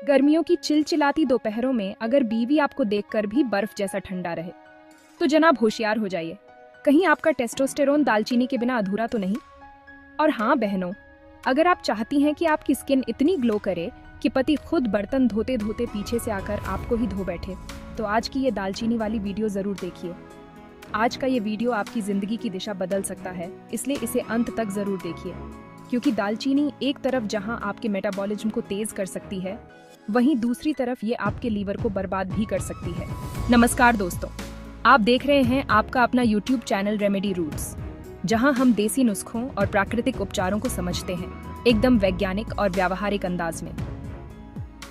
गर्मियों की चिलचिलाती दोपहरों में अगर बीवी आपको देखकर भी बर्फ जैसा ठंडा रहे तो जनाब होशियार हो जाइए। कहीं आपका टेस्टोस्टेरोन दालचीनी के बिना अधूरा तो नहीं। और हाँ बहनों, अगर आप चाहती हैं कि आपकी स्किन इतनी ग्लो करे कि पति खुद बर्तन धोते धोते पीछे से आकर आपको ही धो बैठे, तो आज की ये दालचीनी वाली वीडियो जरूर देखिए। आज का ये वीडियो आपकी जिंदगी की दिशा बदल सकता है, इसलिए इसे अंत तक जरूर देखिए, क्योंकि दालचीनी एक तरफ जहां आपके मेटाबॉलिज्म को तेज कर सकती है, वहीं दूसरी तरफ ये आपके लीवर को बर्बाद भी कर सकती है। नमस्कार दोस्तों, आप देख रहे हैं आपका अपना YouTube चैनल रेमेडी रूट्स, जहां हम देसी नुस्खों और प्राकृतिक उपचारों को समझते हैं एकदम वैज्ञानिक और व्यावहारिक अंदाज में।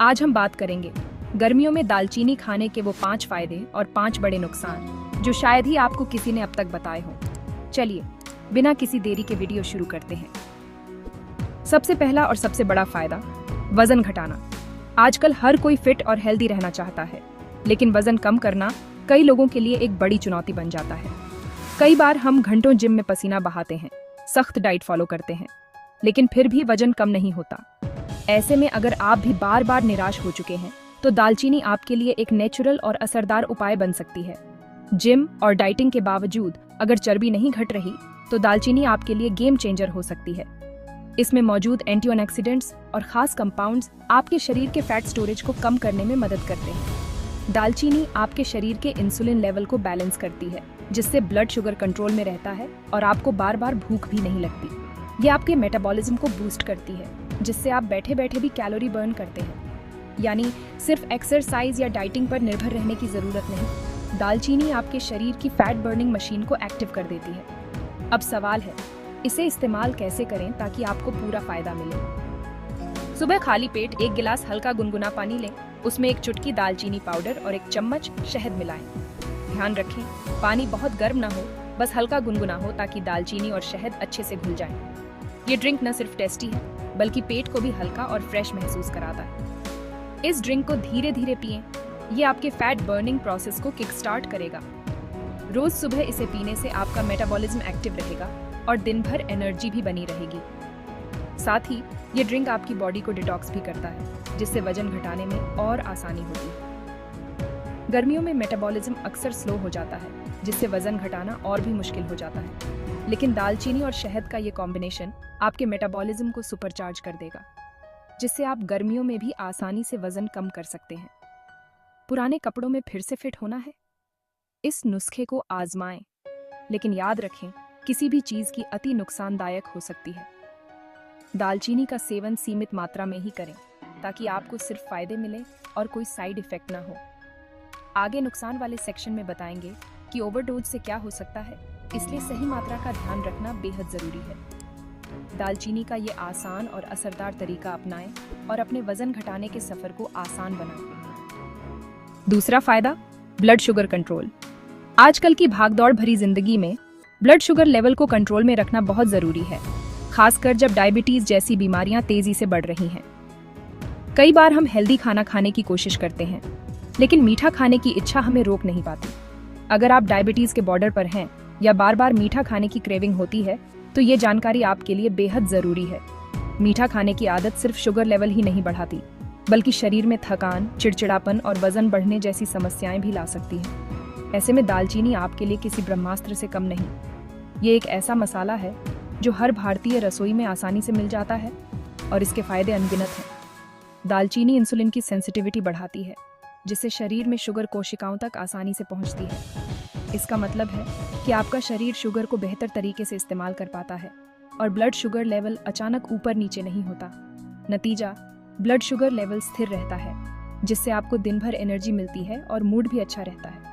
आज हम बात करेंगे गर्मियों में दालचीनी खाने के वो 5 फायदे और 5 बड़े नुकसान जो शायद ही आपको किसी ने अब तक बताए हों। चलिए बिना किसी देरी के वीडियो शुरू करते हैं। सबसे पहला और सबसे बड़ा फायदा, वजन घटाना। आजकल हर कोई फिट और हेल्दी रहना चाहता है, लेकिन वजन कम करना कई लोगों के लिए एक बड़ी चुनौती बन जाता है। कई बार हम घंटों जिम में पसीना बहाते हैं, सख्त डाइट फॉलो करते हैं, लेकिन फिर भी वजन कम नहीं होता। ऐसे में अगर आप भी बार बार निराश हो चुके हैं, तो दालचीनी आपके लिए एक नेचुरल और असरदार उपाय बन सकती है। जिम और डाइटिंग के बावजूद अगर चर्बी नहीं घट रही, तो दालचीनी आपके लिए गेम चेंजर हो सकती है। इसमें मौजूद एंटीऑक्सीडेंट्स और खास कंपाउंड्स आपके शरीर के फैट स्टोरेज को कम करने में मदद करते हैं। दालचीनी आपके शरीर के इंसुलिन लेवल को बैलेंस करती है, जिससे ब्लड शुगर कंट्रोल में रहता है और आपको बार बार भूख भी नहीं लगती। ये आपके मेटाबॉलिज्म को बूस्ट करती है, जिससे आप बैठे बैठे भी कैलोरी बर्न करते हैं। यानी सिर्फ एक्सरसाइज या डाइटिंग पर निर्भर रहने की जरूरत नहीं। दालचीनी आपके शरीर की फैट बर्निंग मशीन को एक्टिव कर देती है। अब सवाल है, इसे इस्तेमाल कैसे करें ताकि आपको पूरा फायदा मिले। सुबह खाली पेट 1 गिलास हल्का गुनगुना पानी लें, उसमें 1 चुटकी दालचीनी पाउडर और 1 चम्मच शहद मिलाएं। ध्यान रखें, पानी बहुत गर्म ना हो, बस हल्का गुनगुना हो ताकि दालचीनी और शहद अच्छे से घुल जाएं। ये ड्रिंक न सिर्फ टेस्टी है, बल्कि पेट को भी हल्का और फ्रेश महसूस कराता है। इस ड्रिंक को धीरे धीरे पिएं, ये आपके फैट बर्निंग प्रोसेस को किक स्टार्ट करेगा। रोज सुबह इसे पीने से आपका मेटाबॉलिज्म एक्टिव रहेगा और दिन भर एनर्जी भी बनी रहेगी। साथ ही ये ड्रिंक आपकी बॉडी को डिटॉक्स भी करता है, जिससे वजन घटाने में और आसानी होती है। गर्मियों में मेटाबॉलिज्म अक्सर स्लो हो जाता है, जिससे वजन घटाना और भी मुश्किल हो जाता है। लेकिन दालचीनी और शहद का ये कॉम्बिनेशन आपके मेटाबॉलिज्म को सुपरचार्ज कर देगा, जिससे आप गर्मियों में भी आसानी से वजन कम कर सकते हैं। पुराने कपड़ों में फिर से फिट होना है? इस नुस्खे को आजमाएं, लेकिन याद रखें, किसी भी चीज की अति नुकसानदायक हो सकती है। दालचीनी का सेवन सीमित मात्रा में ही करें, ताकि आपको सिर्फ फायदे मिले और कोई साइड इफेक्ट ना हो। आगे नुकसान वाले सेक्शन में बताएंगे कि ओवरडोज से क्या हो सकता है, इसलिए सही मात्रा का ध्यान रखना बेहद जरूरी है। दालचीनी का ये आसान और असरदार तरीका अपनाएं और अपने वजन घटाने के सफर को आसान बनाएं। दूसरा फायदा, ब्लड शुगर कंट्रोल। आजकल की भागदौड़ भरी जिंदगी में ब्लड शुगर लेवल को कंट्रोल में रखना बहुत जरूरी है, खासकर जब डायबिटीज जैसी बीमारियां तेजी से बढ़ रही हैं। कई बार हम हेल्दी खाना खाने की कोशिश करते हैं, लेकिन मीठा खाने की इच्छा हमें रोक नहीं पाती। अगर आप डायबिटीज के बॉर्डर पर हैं या बार बार मीठा खाने की क्रेविंग होती है, तो ये जानकारी आपके लिए बेहद जरूरी है। मीठा खाने की आदत सिर्फ शुगर लेवल ही नहीं बढ़ाती, बल्कि शरीर में थकान, चिड़चिड़ापन और वजन बढ़ने जैसी समस्याएं भी ला सकती हैं। ऐसे में दालचीनी आपके लिए किसी ब्रह्मास्त्र से कम नहीं। ये एक ऐसा मसाला है जो हर भारतीय रसोई में आसानी से मिल जाता है और इसके फायदे अनगिनत हैं। दालचीनी इंसुलिन की सेंसिटिविटी बढ़ाती है, जिससे शरीर में शुगर कोशिकाओं तक आसानी से पहुंचती है। इसका मतलब है कि आपका शरीर शुगर को बेहतर तरीके से इस्तेमाल कर पाता है और ब्लड शुगर लेवल अचानक ऊपर नीचे नहीं होता। नतीजा, ब्लड शुगर लेवल स्थिर रहता है, जिससे आपको दिन भर एनर्जी मिलती है और मूड भी अच्छा रहता है।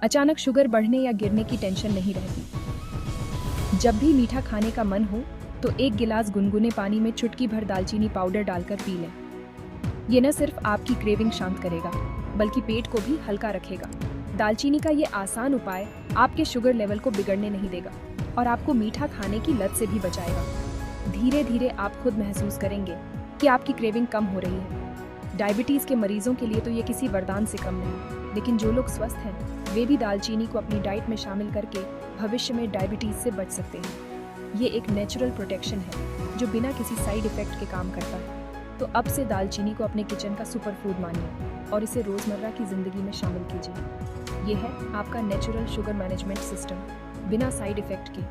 अचानक शुगर बढ़ने या गिरने की टेंशन नहीं रहती। जब भी मीठा खाने का मन हो, तो 1 गिलास गुनगुने पानी में चुटकी भर दालचीनी पाउडर डालकर पी लें। ये न सिर्फ आपकी क्रेविंग शांत करेगा, बल्कि पेट को भी हल्का रखेगा। दालचीनी का ये आसान उपाय आपके शुगर लेवल को बिगड़ने नहीं देगा और आपको मीठा खाने की लत से भी बचाएगा। धीरे धीरे आप खुद महसूस करेंगे कि आपकी क्रेविंग कम हो रही है। डायबिटीज के मरीजों के लिए तो ये किसी वरदान से कम नहीं, लेकिन जो लोग स्वस्थ हैं, वे भी दालचीनी को अपनी डाइट में शामिल करके भविष्य में डायबिटीज से बच सकते हैं। ये एक नेचुरल प्रोटेक्शन है जो बिना किसी साइड इफेक्ट के काम करता है। तो अब से दालचीनी को अपने किचन का सुपर फूड मानिए और इसे रोजमर्रा की जिंदगी में शामिल कीजिए। ये है आपका नेचुरल शुगर मैनेजमेंट सिस्टम, बिना साइड इफेक्ट के,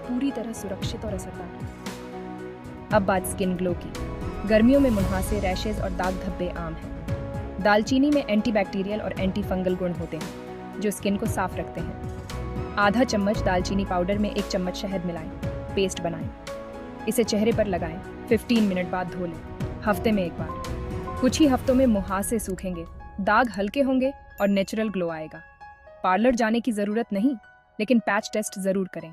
पूरी तरह सुरक्षित और असरदार। अब बात स्किन ग्लो की। गर्मियों में मुहासे, रैशेज और दाग धब्बे आम हैं। दालचीनी में एंटीबैक्टीरियल और एंटी फंगल गुण होते हैं जो स्किन को साफ रखते हैं। आधा चम्मच दालचीनी पाउडर में 1 चम्मच शहद मिलाएं, पेस्ट बनाएं। इसे चेहरे पर लगाएं, 15 मिनट बाद धो लें, हफ्ते में 1 बार। कुछ ही हफ्तों में मुहासे सूखेंगे, दाग हल्के होंगे और नेचुरल ग्लो आएगा। पार्लर जाने की जरूरत नहीं, लेकिन पैच टेस्ट जरूर करें।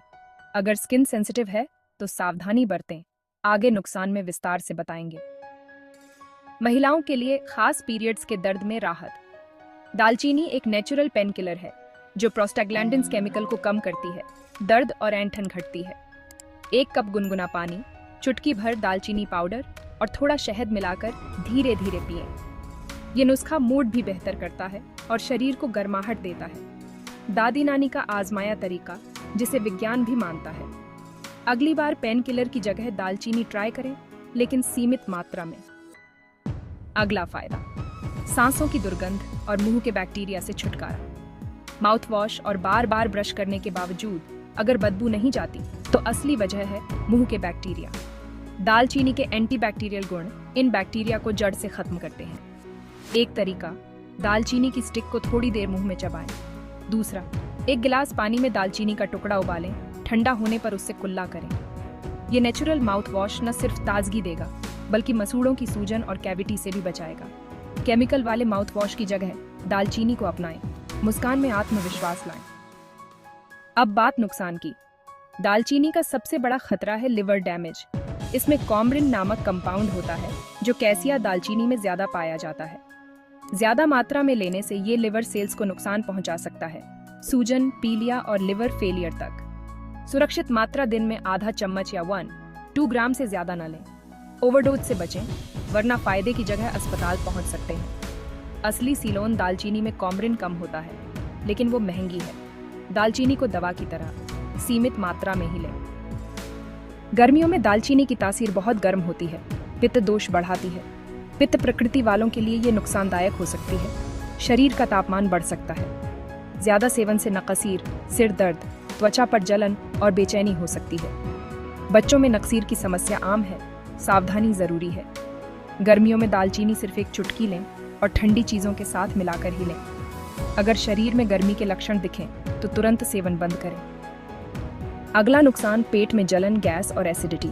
अगर स्किन सेंसिटिव है तो सावधानी बरतें, आगे नुकसान में विस्तार से बताएंगे। महिलाओं के लिए खास पीरियड्स के दर्द में राहत। दालचीनी एक नेचुरल पेन किलर है जो प्रोस्टाग्लैंडिन्स केमिकल को कम करती है, दर्द और ऐंठन घटती है। 1 कप गुनगुना पानी, चुटकी भर दालचीनी पाउडर और थोड़ा शहद मिलाकर धीरे धीरे पिएं। ये नुस्खा मूड भी बेहतर करता है और शरीर को गर्माहट देता है। दादी नानी का आजमाया तरीका जिसे विज्ञान भी मानता है। अगली बार पेन किलर की जगह दालचीनी ट्राई करें, लेकिन सीमित मात्रा में। अगला फायदा, सांसों की दुर्गंध और मुंह के बैक्टीरिया से छुटकारा। माउथ वॉश और बार बार ब्रश करने के बावजूद अगर बदबू नहीं जाती तो असली वजह है मुंह के बैक्टीरिया। दालचीनी के एंटीबैक्टीरियल गुण इन बैक्टीरिया को जड़ से खत्म करते हैं। एक तरीका, दालचीनी की स्टिक को थोड़ी देर मुंह में चबाएं। दूसरा, 1 गिलास पानी में दालचीनी का टुकड़ा उबालें, ठंडा होने पर उससे कुल्ला करें। ये नेचुरल माउथ वॉश न सिर्फ ताजगी देगा बल्कि मसूड़ों की सूजन और कैविटी से भी बचाएगा। केमिकल वाले माउथ वॉश की जगह दालचीनी को अपनाएं, मुस्कान में आत्मविश्वास लाएं। अब बात नुकसान की। दालचीनी का सबसे बड़ा खतरा है लिवर डैमेज। इसमें कॉमरिन नामक कंपाउंड होता है जो कैसिया दालचीनी में ज्यादा पाया जाता है। ज्यादा मात्रा में लेने से ये लिवर सेल्स को नुकसान पहुंचा सकता है, सूजन, पीलिया और लिवर फेलियर तक। सुरक्षित मात्रा दिन में आधा चम्मच या 1-2 ग्राम से ज्यादा न लें। ओवरडोज से बचें, वरना फायदे की जगह अस्पताल पहुंच सकते हैं। असली सीलोन दालचीनी में कॉमरिन कम होता है, लेकिन वो महंगी है। दालचीनी को दवा की तरह सीमित मात्रा में ही लें। गर्मियों में दालचीनी की तासीर बहुत गर्म होती है, पित्त दोष बढ़ाती है। पित्त प्रकृति वालों के लिए ये नुकसानदायक हो सकती है। शरीर का तापमान बढ़ सकता है। ज्यादा सेवन से नक़सीर, सिर दर्द, त्वचा पर जलन और बेचैनी हो सकती है। बच्चों में नक़सीर की समस्या आम है, सावधानी जरूरी है। गर्मियों में दालचीनी सिर्फ 1 चुटकी लें और ठंडी चीजों के साथ मिलाकर ही लें। अगर शरीर में गर्मी के लक्षण दिखें तो तुरंत सेवन बंद करें। अगला नुकसान, पेट में जलन, गैस और एसिडिटी।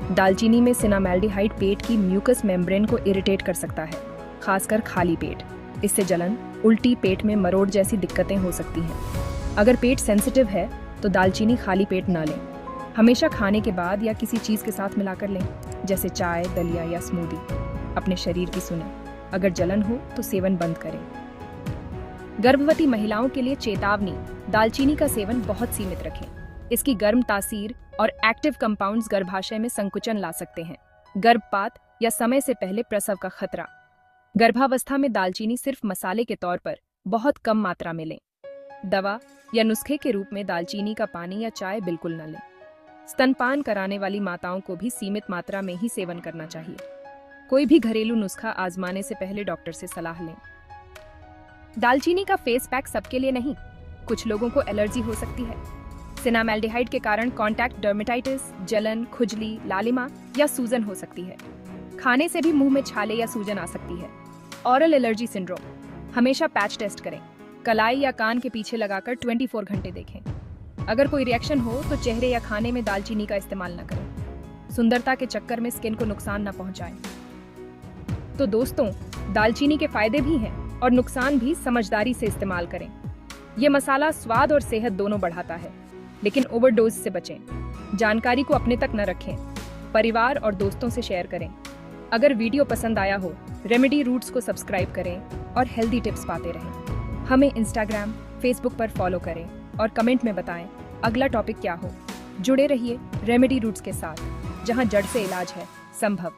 दालचीनी में सिनामेल्डिहाइड पेट की म्यूकस मेम्ब्रेन को इरिटेट कर सकता है, खासकर खाली पेट। इससे जलन, उल्टी, पेट में मरोड़ जैसी दिक्कतें हो सकती हैं। अगर पेट सेंसिटिव है तो दालचीनी खाली पेट ना लें। हमेशा खाने के बाद या किसी चीज के साथ मिलाकर लें, जैसे चाय, दलिया या स्मूदी। अपने शरीर की सुनें, अगर जलन हो तो सेवन बंद करें। गर्भवती महिलाओं के लिए चेतावनी, दालचीनी का सेवन बहुत सीमित रखें। इसकी गर्म तासीर और एक्टिव कंपाउंड्स गर्भाशय में संकुचन ला सकते हैं। गर्भपात या समय से पहले प्रसव का खतरा। गर्भावस्था में दालचीनी सिर्फ मसाले के तौर पर बहुत कम मात्रा में लें। दवा या नुस्खे के रूप में दालचीनी का पानी या चाय बिल्कुल न लें। स्तनपान कराने वाली माताओं को भी सीमित मात्रा में ही सेवन करना चाहिए। कोई भी घरेलू नुस्खा आजमाने से पहले डॉक्टर से सलाह लें। दालचीनी का फेस पैक सबके लिए नहीं, कुछ लोगों को एलर्जी हो सकती है। सिनामेल्डिहाइड के कारण कॉन्टैक्ट डर्मेटाइटिस, जलन, खुजली, लालिमा या सूजन हो सकती है। खाने से भी मुंह में छाले या सूजन आ सकती है। ऑरल एलर्जी सिंड्रोम, हमेशा पैच टेस्ट करें। कलाई या कान के पीछे लगाकर 24 घंटे देखें। अगर कोई रिएक्शन हो तो चेहरे या खाने में दालचीनी का इस्तेमाल न करें। सुंदरता के चक्कर में स्किन को नुकसान न पहुंचाएं। तो दोस्तों, दालचीनी के फायदे भी हैं और नुकसान भी। समझदारी से इस्तेमाल करें। ये मसाला स्वाद और सेहत दोनों बढ़ाता है, लेकिन ओवरडोज से बचें। जानकारी को अपने तक न रखें, परिवार और दोस्तों से शेयर करें। अगर वीडियो पसंद आया हो, रेमेडी रूट्स को सब्सक्राइब करें और हेल्दी टिप्स पाते रहें। हमें इंस्टाग्राम, फेसबुक पर फॉलो करें और कमेंट में बताएं अगला टॉपिक क्या हो। जुड़े रहिए रेमेडी रूट्स के साथ, जहां जड़ से इलाज है संभव।